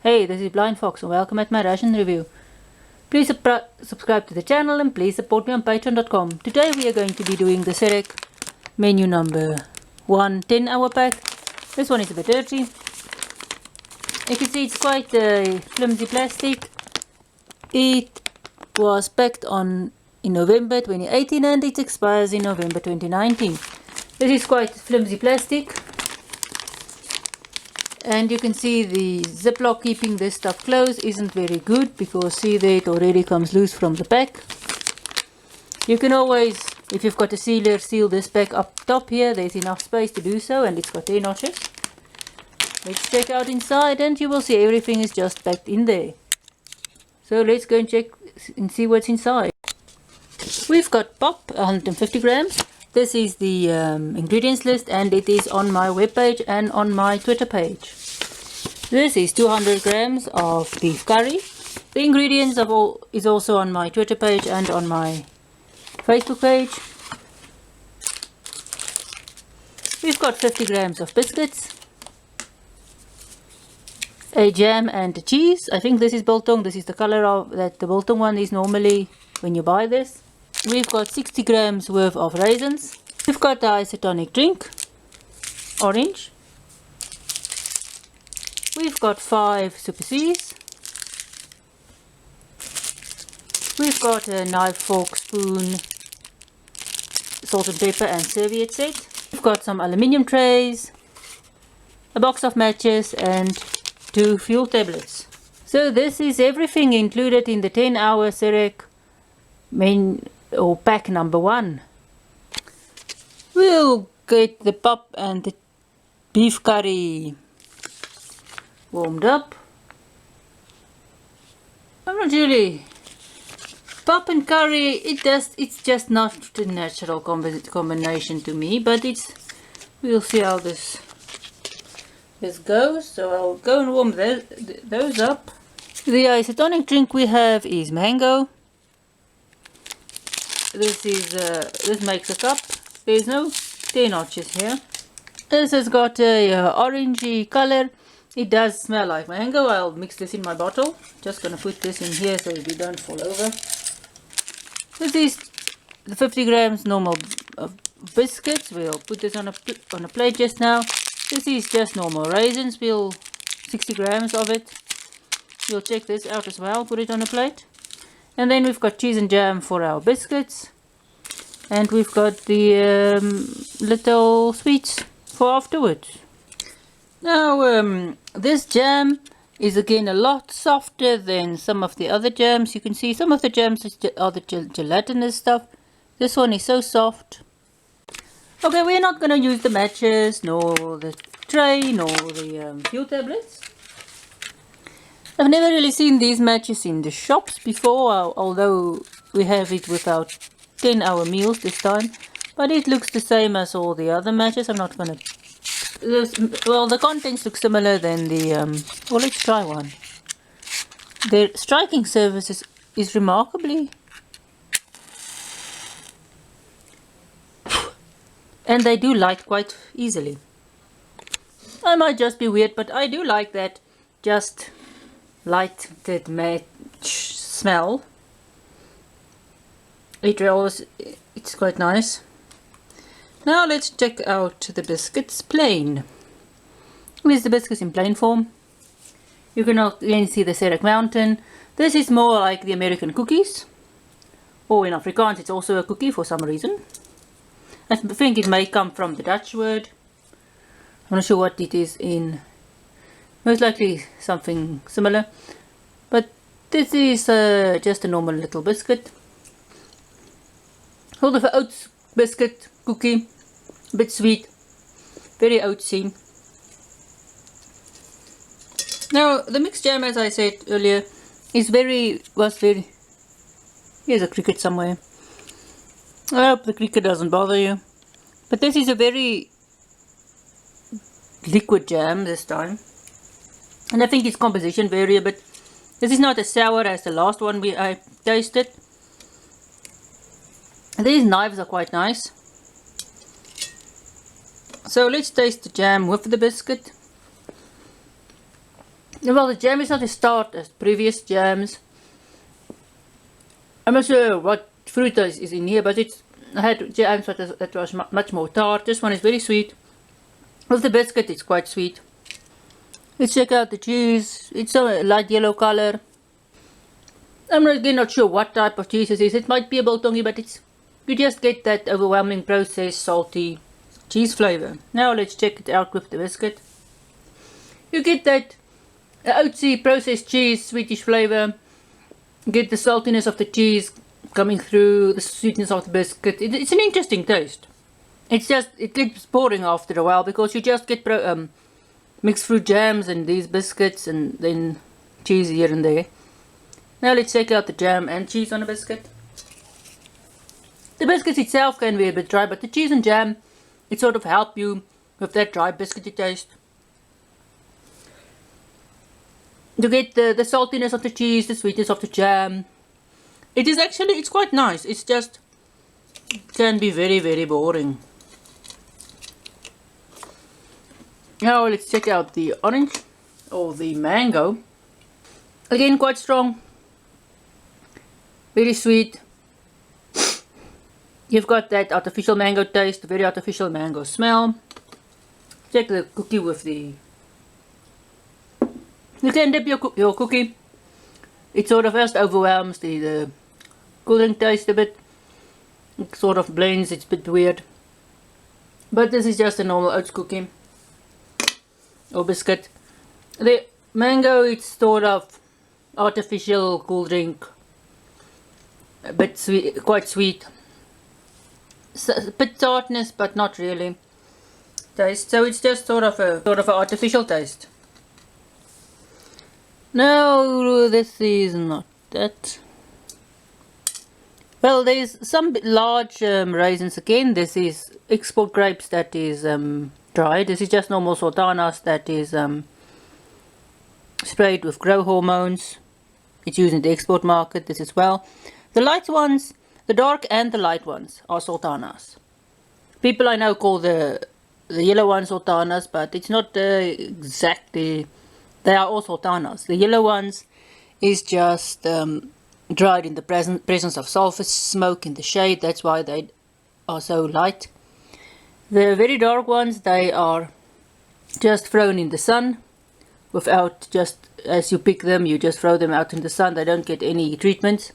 Hey, this is BlindFox and welcome at my ration review. Please subscribe to the channel and please support me on patreon.com. Today we are going to be doing the SERAC menu number 1 10-hour pack. This one is a bit dirty. You can see it's quite flimsy plastic. It was packed in November 2018 and it expires in November 2019. This is quite flimsy plastic. And you can see the ziplock keeping this stuff closed isn't very good because see there it already comes loose from the pack. You can always, if you've got a sealer, seal this pack up top here. There's enough space to do so and it's got 10 notches. Let's check out inside and you will see everything is just packed in there. So let's go and check and see what's inside. We've got pop, 150 grams. This is the ingredients list and it is on my webpage and on my Twitter page. This is 200 grams of beef curry. The ingredients is also on my Twitter page and on my Facebook page. We've got 50 grams of biscuits, a jam and a cheese. I think this is biltong. This is the color of that the biltong one is normally when you buy this. We've got 60 grams worth of raisins. We've got the isotonic drink, orange. We've got 5 Super C's. We've got a knife, fork, spoon, salt and pepper and serviette set. We've got some aluminium trays, a box of matches and 2 fuel tablets. So this is everything included in the 10-hour SERAC pack number 1. We'll get the pop and the beef curry warmed up. I'm not really pop and curry. It's just not a natural combination to me, but we'll see how this goes. So I'll go and warm those up. The isotonic drink we have is mango. This makes a cup. There's no 10 notches here. This has got a orangey color. It does smell like mango. I'll mix this in my bottle. Just gonna put this in here so we don't fall over. This is the 50 grams normal biscuits. We'll put this on a plate just now. This is just normal raisins. 60 grams of it. We'll check this out as well. Put it on a plate. And then we've got cheese and jam for our biscuits. And we've got the little sweets for afterwards. Now, this jam is again a lot softer than some of the other jams. You can see some of the jams are the gelatinous stuff. This one is so soft. Okay, we're not going to use the matches, nor the tray, nor the fuel tablets. I've never really seen these matches in the shops before, although we have it with our 10-hour meals this time. But it looks the same as all the other matches. I'm not gonna... Well, the contents look similar than the... well, let's try one. Their striking surface is remarkably... and they do light quite easily. I might just be weird, but I do like that just... lighted match smell. It's quite nice. Now let's check out the biscuits plain. Here's the biscuits in plain form. You can again see the SERAC Mountain. This is more like the American cookies, or in Afrikaans it's also a cookie for some reason. I think it may come from the Dutch word. I'm not sure what it is in. Most likely something similar, but this is just a normal little biscuit. Sort of an oats biscuit cookie, a bit sweet, very oatsy. Now the mixed jam, as I said earlier, was very. Here's a cricket somewhere. I hope the cricket doesn't bother you, but this is a very liquid jam this time. And I think its composition vary a bit. This is not as sour as the last one I tasted. These knives are quite nice. So let's taste the jam with the biscuit. Well, the jam is not as tart as previous jams. I'm not sure what fruit is in here, but I had jams that was much more tart. This one is very sweet. With the biscuit, it's quite sweet. Let's check out the cheese. It's a light yellow color. I'm really not sure what type of cheese it is. It might be a biltongi, but you just get that overwhelming processed salty cheese flavor. Now let's check it out with the biscuit. You get that oatsy processed cheese sweetish flavor. You get the saltiness of the cheese coming through, the sweetness of the biscuit. It's an interesting taste. It gets boring after a while because you just get mixed fruit jams and these biscuits and then cheese here and there. Now let's check out the jam and cheese on a biscuit. The biscuits itself can be a bit dry, but the cheese and jam, it sort of help you with that dry biscuity taste. You get the saltiness of the cheese, the sweetness of the jam. It's quite nice. It's just can be very, very boring. Now let's check out the orange or the mango. Again, quite strong. Very sweet. You've got that artificial mango taste, very artificial mango smell. Check the cookie with the... You can dip your cookie. It sort of first overwhelms the cool drink taste a bit. It sort of blends, it's a bit weird. But this is just a normal oats cookie. Or biscuit. The mango, it's sort of artificial cool drink. A bit sweet, quite sweet. A bit tartness, but not really taste. So it's just sort of an artificial taste. No, this is not that. Well, there's some large raisins again. This is export grapes that is dried. This is just normal sultanas that is sprayed with grow hormones. It's used in the export market, this as well. The light ones, the dark and the light ones are sultanas. People I know call the yellow ones sultanas, but it's not exactly. They are all sultanas. The yellow ones is just dried in the presence of sulfur smoke in the shade. That's why they are so light. The very dark ones, they are just thrown in the sun without, just as you pick them, you just throw them out in the sun. They don't get any treatments.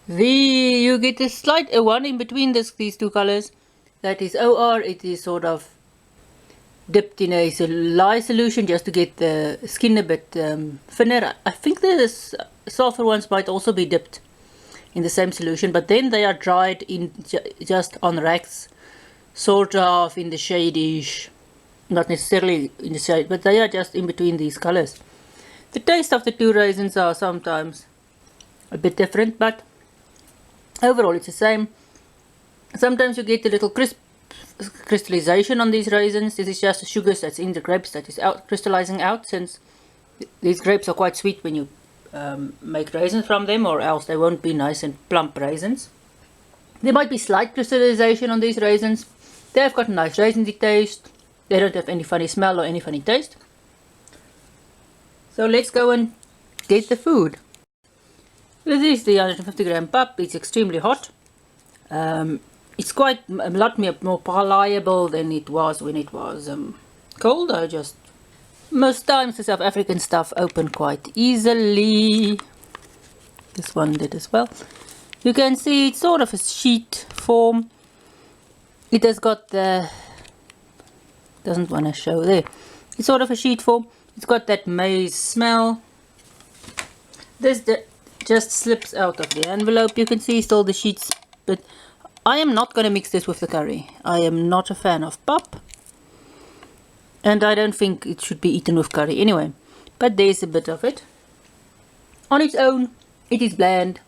You get a slight one in between these two colors. That is OR. It is sort of dipped in a lye solution just to get the skin a bit thinner. I think the sulfur ones might also be dipped in the same solution, but then they are dried in just on racks, sort of in the shadish, not necessarily in the shade, but they are just in between these colors. The taste of the two raisins are sometimes a bit different, but overall it's the same. Sometimes you get a little crystallization on these raisins. This is just the sugars that's in the grapes that is crystallizing out, since these grapes are quite sweet when you make raisins from them, or else they won't be nice and plump raisins. There might be slight crystallization on these raisins. They've got a nice raisiny taste. They don't have any funny smell or any funny taste. So let's go and get the food. This is the 150 gram pup. It's extremely hot. It's quite a lot more pliable than it was when it was cold. Most times the South African stuff opened quite easily. This one did as well. You can see it's sort of a sheet form. It has got the... doesn't want to show there. It's sort of a sheet form. It's got that maize smell. This just slips out of the envelope. You can see still the sheets, but I am not going to mix this with the curry. I am not a fan of pap, and I don't think it should be eaten with curry anyway. But there's a bit of it. On its own, it is bland.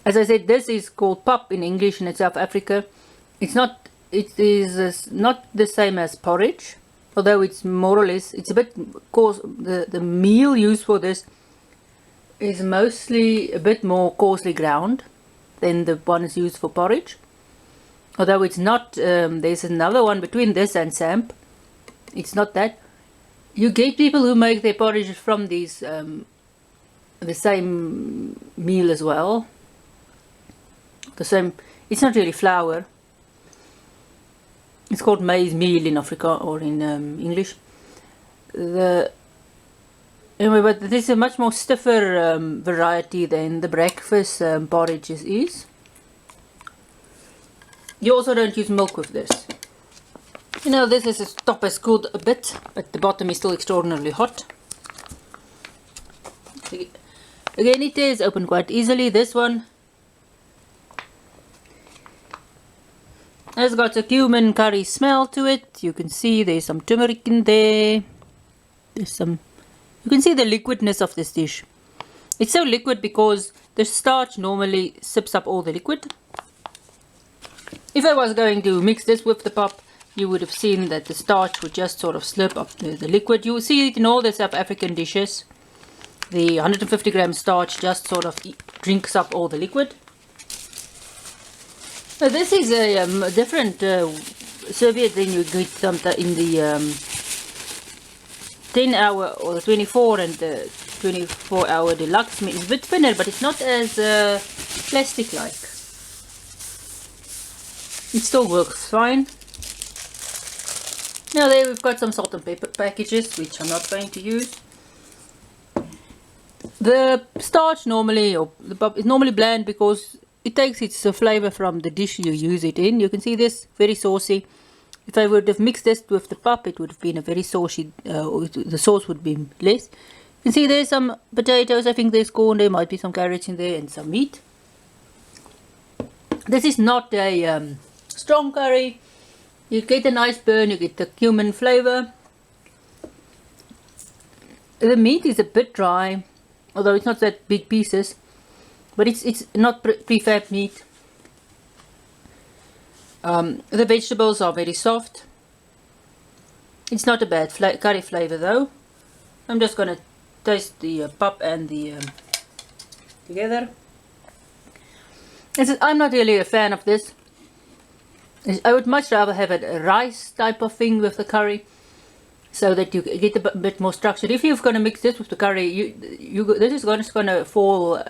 As I said, this is called pap in English in South Africa. It is not the same as porridge, although it's more or less, it's a bit coarse. The meal used for this is mostly a bit more coarsely ground than the one is used for porridge. Although it's not, there's another one between this and samp. It's not that. You get people who make their porridge from these the same meal as well. The same. It's not really flour. It's called maize meal in Africa or in English. Anyway, but this is a much more stiffer variety than the breakfast porridges is. You also don't use milk with this. You know, this is the top has cooled a bit, but the bottom is still extraordinarily hot. Again, it is open quite easily. This one has got a cumin curry smell to it. You can see there's some turmeric in there. There's some. You can see the liquidness of this dish. It's so liquid because the starch normally sips up all the liquid. If I was going to mix this with the pap, you would have seen that the starch would just sort of slip up the liquid. You will see it in all the South African dishes. The 150 gram starch just sort of drinks up all the liquid. Now this is a different serviette than you get in the 10 hour or the 24 and the 24 hour deluxe. It's a bit thinner, but it's not as plastic like. It still works fine. Now there we've got some salt and pepper packages, which I'm not going to use. The starch normally, or the pap, is normally bland because it takes its flavor from the dish you use it in. You can see this, very saucy. If I would have mixed this with the pap, it would have been a very saucy, the sauce would be less. You can see there's some potatoes, I think there's corn, there might be some carrots in there and some meat. This is not a strong curry. You get a nice burn, you get the cumin flavor. The meat is a bit dry, although it's not that big pieces, but it's not prefab meat. The vegetables are very soft. It's not a bad curry flavor though. I'm just gonna taste the pap and the together. I'm not really a fan of this. I would much rather have a rice type of thing with the curry, so that you get a bit more structured. If you're going to mix this with the curry, this is going to fall.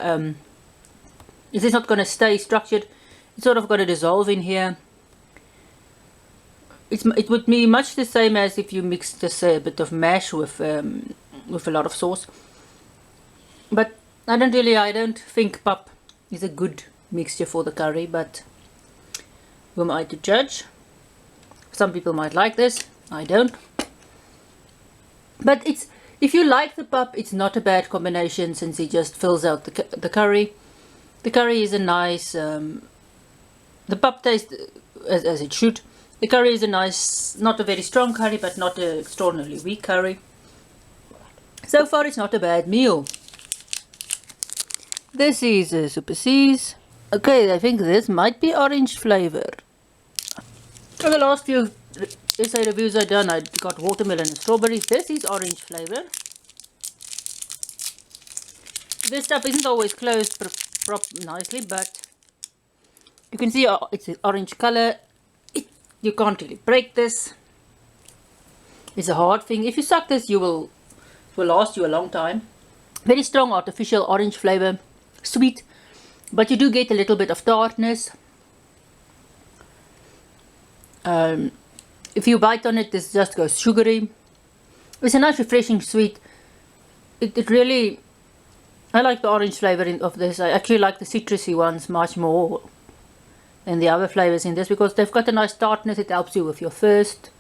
This is not going to stay structured. It's sort of going to dissolve in here. It would be much the same as if you mixed just a bit of mash with a lot of sauce. But I don't think pap is a good mixture for the curry, but who am I to judge? Some people might like this, I don't. But if you like the pap, it's not a bad combination since it just fills out the curry. The curry is a nice, the pap tastes as it should. The curry is a nice, not a very strong curry, but not an extraordinarily weak curry. So far it's not a bad meal. This is Super C's. Okay, I think this might be orange flavor. For the last few essay reviews I've done, I got watermelon and strawberries. This is orange flavor. This stuff isn't always closed nicely, but you can see it's an orange color. You can't really break this. It's a hard thing. If you suck this, it will last you a long time. Very strong artificial orange flavor, sweet, but you do get a little bit of tartness. If you bite on it, this just goes sugary. It's a nice refreshing sweet. It really, I like the orange flavor of this. I actually like the citrusy ones much more than the other flavors in this, because they've got a nice tartness. It helps you with your thirst,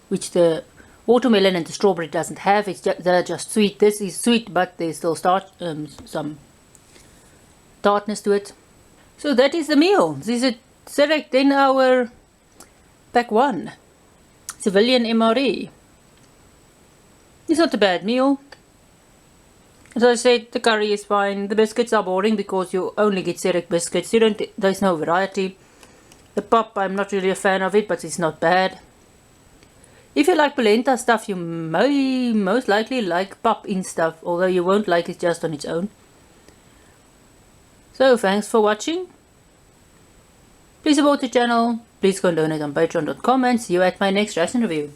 which the watermelon and the strawberry doesn't have. They're just sweet. This is sweet, but there's still some tartness to it. So that is the meal. This is a SERAC 10 hour pack 1 civilian MRE. It's not a bad meal. As I said, the curry is fine. The biscuits are boring because you only get SERAC biscuits. There's no variety. The pap, I'm not really a fan of it, but it's not bad. If you like polenta stuff, you may most likely like pap in stuff, although you won't like it just on its own. So thanks for watching. Please support the channel. Please go and donate on patreon.com, and see you at my next ration review.